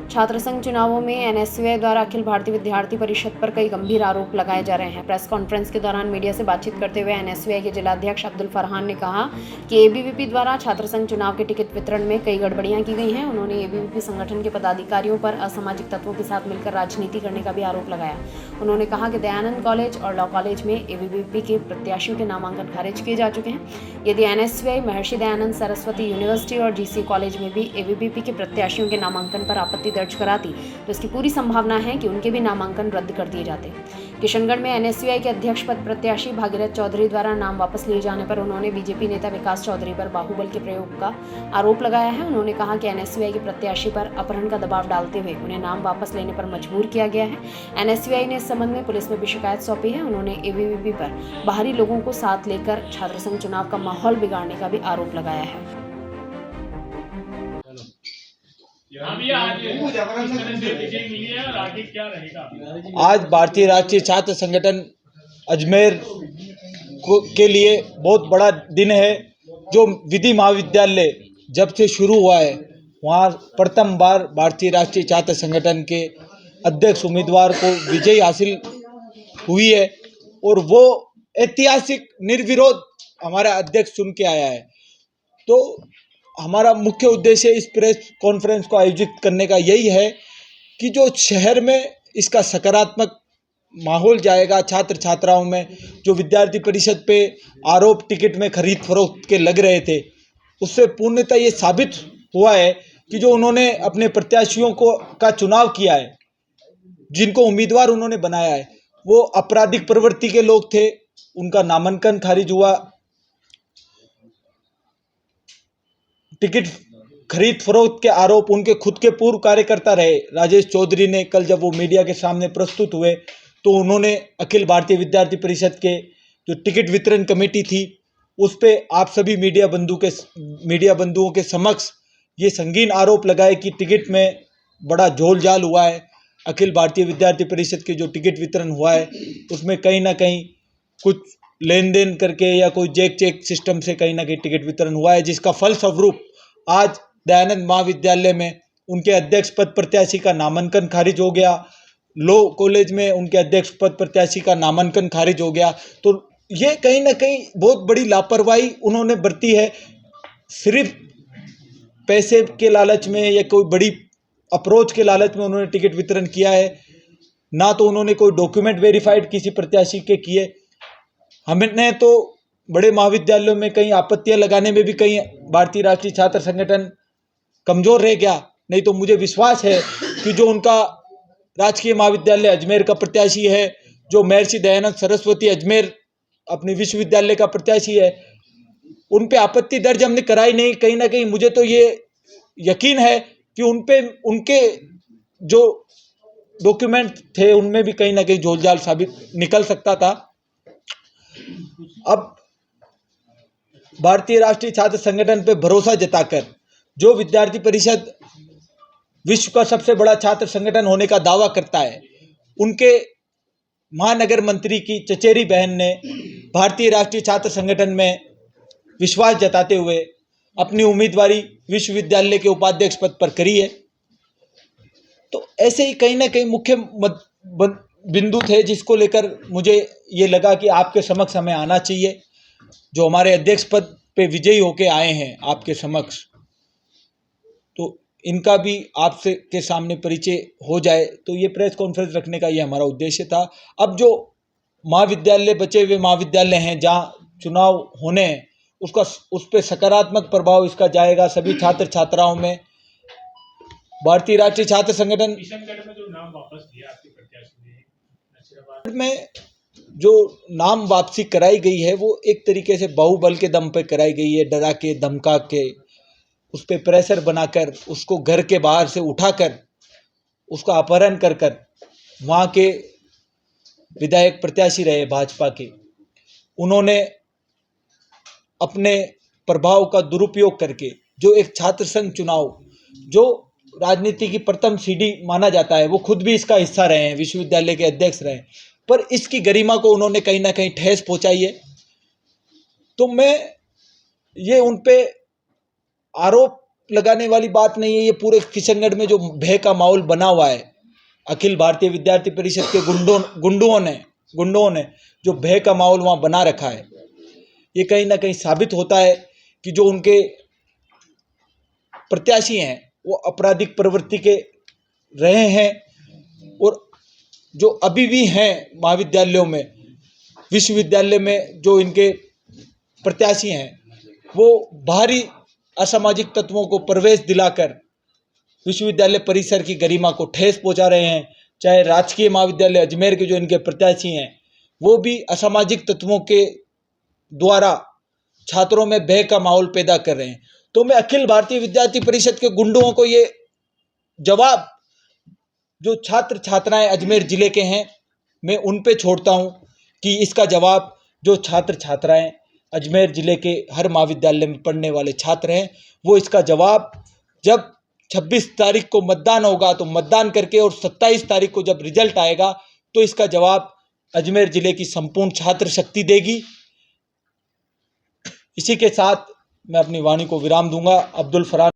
छात्र संघ चुनावों में एनएसयूआई द्वारा अखिल भारतीय विद्यार्थी परिषद पर कई गंभीर आरोप लगाए जा रहे हैं। प्रेस कॉन्फ्रेंस के दौरान मीडिया से बातचीत करते हुए एनएसयूआई के जिलाध्यक्ष अब्दुल फरहान ने कहा कि एबीवीपी द्वारा छात्र संघ चुनाव के टिकट वितरण में कई गड़बड़ियां की गई हैं। उन्होंने एबीवीपी संगठन के पदाधिकारियों पर असामाजिक तत्वों के साथ मिलकर राजनीति करने का भी आरोप लगाया। उन्होंने कहा कि दयानंद कॉलेज और लॉ कॉलेज में एबीवीपी के प्रत्याशियों के नामांकन खारिज किए जा चुके हैं। यदि एनएसयूआई महर्षि दयानंद सरस्वती यूनिवर्सिटी और जीसी कॉलेज में भी एबीवीपी के प्रत्याशियों के नामांकन पर आपत्ति दर्ज कराती तो इसकी पूरी संभावना है कि उनके भी नामांकन रद्द कर दिए जाते। किशनगढ़ में एनएसयूआई के अध्यक्ष पद प्रत्याशी भागीरथ चौधरी द्वारा नाम वापस लिए जाने पर उन्होंने बीजेपी नेता विकास चौधरी पर बाहुबल के प्रयोग का आरोप लगाया है। उन्होंने कहा कि एनएसयूआई के प्रत्याशी पर अपहरण का दबाव डालते हुए उन्हें नाम वापस लेने पर मजबूर किया गया है। एनएसयूआई ने इस संबंध में पुलिस में भी शिकायत सौंपी है। उन्होंने एबीवीपी पर बाहरी लोगों को साथ लेकर छात्र संघ चुनाव का माहौल बिगाड़ने का भी आरोप लगाया है। आज भारतीय राष्ट्रीय छात्र संगठन अजमेर के लिए बहुत बड़ा दिन है। जो विधि महाविद्यालय जब से शुरू हुआ है वहाँ प्रथम बार भारतीय राष्ट्रीय छात्र संगठन के अध्यक्ष उम्मीदवार को विजय हासिल हुई है और वो ऐतिहासिक निर्विरोध हमारा अध्यक्ष चुन के आया है। तो हमारा मुख्य उद्देश्य इस प्रेस कॉन्फ्रेंस को आयोजित करने का यही है कि जो शहर में इसका सकारात्मक माहौल जाएगा, छात्र छात्राओं में जो विद्यार्थी परिषद पे आरोप टिकट में खरीद फरोख्त के लग रहे थे उससे पूर्णतः ये साबित हुआ है कि जो उन्होंने अपने प्रत्याशियों का चुनाव किया है, जिनको उम्मीदवार उन्होंने बनाया है, वो आपराधिक प्रवृत्ति के लोग थे। उनका नामांकन खारिज हुआ। टिकट खरीद फरोख्त के आरोप उनके खुद के पूर्व कार्यकर्ता रहे राजेश चौधरी ने कल जब वो मीडिया के सामने प्रस्तुत हुए तो उन्होंने अखिल भारतीय विद्यार्थी परिषद के जो टिकट वितरण कमेटी थी उस पे आप सभी मीडिया बंधुओं के समक्ष ये संगीन आरोप लगाए कि टिकट में बड़ा झोलझाल हुआ है। अखिल भारतीय विद्यार्थी परिषद के जो टिकट वितरण हुआ है उसमें कहीं ना कहीं कुछ लेन देन करके या कोई चेक सिस्टम से कहीं ना कहीं टिकट वितरण हुआ है, जिसका फलस्वरूप आज दयानंद महाविद्यालय में उनके अध्यक्ष पद प्रत्याशी का नामांकन खारिज हो गया। लॉ कॉलेज में उनके अध्यक्ष पद प्रत्याशी का नामांकन खारिज हो गया। तो ये कहीं ना कहीं बहुत बड़ी लापरवाही उन्होंने बरती है। सिर्फ पैसे के लालच में या कोई बड़ी अप्रोच के लालच में उन्होंने टिकट वितरण किया है, ना तो उन्होंने कोई डॉक्यूमेंट वेरीफाइड किसी प्रत्याशी के किए। हमने तो बड़े महाविद्यालयों में कई आपत्तियां लगाने में भी कहीं भारतीय राष्ट्रीय छात्र संगठन कमजोर रह गया। नहीं तो मुझे विश्वास है कि जो उनका राजकीय महाविद्यालय अजमेर का प्रत्याशी है, जो महर्षि दयानंद सरस्वती अजमेर अपने विश्वविद्यालय का प्रत्याशी है, उन पे आपत्ति दर्ज हमने कराई नहीं। कहीं ना कहीं मुझे तो ये यकीन है कि उन पे उनके जो डॉक्यूमेंट थे उनमें भी कहीं ना कहीं झोलझाल साबित निकल सकता था। अब भारतीय राष्ट्रीय छात्र संगठन पे भरोसा जताकर जो विद्यार्थी परिषद विश्व का सबसे बड़ा छात्र संगठन होने का दावा करता है, उनके महानगर मंत्री की चचेरी बहन ने भारतीय राष्ट्रीय छात्र संगठन में विश्वास जताते हुए अपनी उम्मीदवारी विश्वविद्यालय के उपाध्यक्ष पद पर करी है। तो ऐसे ही कहीं ना कहीं मुख्य बिंदु थे जिसको लेकर मुझे ये लगा कि आपके समक्ष हमें आना चाहिए। जो हमारे अध्यक्ष पद पे विजयी होके आए हैं आपके समक्ष, तो इनका भी आपसे के सामने परिचय हो जाए, तो ये प्रेस कॉन्फ्रेंस रखने का ये हमारा उद्देश्य था। अब जो महाविद्यालय बचे हुए महाविद्यालय हैं जहाँ चुनाव होने हैं उस पर सकारात्मक प्रभाव इसका जाएगा सभी छात्र छात्राओं में। भारतीय राष्ट्रीय छात्र संगठन किशनगढ़ में जो नाम वापस लिया आपके प्रत्याशी ने, में जो नाम वापसी कराई गई है वो एक तरीके से बाहुबल के दम पे कराई गई है। डरा के धमका के उस पर प्रेशर बनाकर उसको घर के बाहर से उठाकर उसका अपहरण कर वहाँ के विधायक प्रत्याशी रहे भाजपा के, उन्होंने अपने प्रभाव का दुरुपयोग करके जो एक छात्र संघ चुनाव जो राजनीति की प्रथम सीढ़ी माना जाता है, वो खुद भी इसका हिस्सा रहे हैं, विश्वविद्यालय के अध्यक्ष रहे, पर इसकी गरिमा को उन्होंने कहीं ना कहीं ठेस पहुंचाई है। तो मैं ये उन पे आरोप लगाने वाली बात नहीं है। ये पूरे किशनगढ़ में जो भय का माहौल बना हुआ है, अखिल भारतीय विद्यार्थी परिषद के गुंडों ने जो भय का माहौल वहाँ बना रखा है, ये कहीं ना कहीं साबित होता है कि जो उनके प्रत्याशी हैं वो आपराधिक प्रवृत्ति के रहे हैं, और जो अभी भी हैं महाविद्यालयों में, विश्वविद्यालय में जो इनके प्रत्याशी हैं, वो बाहरी असामाजिक तत्वों को प्रवेश दिलाकर विश्वविद्यालय परिसर की गरिमा को ठेस पहुंचा रहे हैं। चाहे राजकीय महाविद्यालय अजमेर के जो इनके प्रत्याशी हैं, वो भी असामाजिक तत्वों के द्वारा छात्रों में भय का माहौल पैदा कर रहे हैं। तो मैं अखिल भारतीय विद्यार्थी परिषद के गुंडों को ये जवाब, जो छात्र छात्राएं अजमेर जिले के हैं, मैं उन पे छोड़ता हूं कि इसका जवाब जो छात्र छात्राएं अजमेर जिले के हर महाविद्यालय में पढ़ने वाले छात्र हैं, वो इसका जवाब जब 26 तारीख को मतदान होगा तो मतदान करके, और 27 तारीख को जब रिजल्ट आएगा तो इसका जवाब अजमेर जिले की संपूर्ण छात्र शक्ति देगी। इसी के साथ मैं अपनी वाणी को विराम दूंगा। अब्दुल फरहान।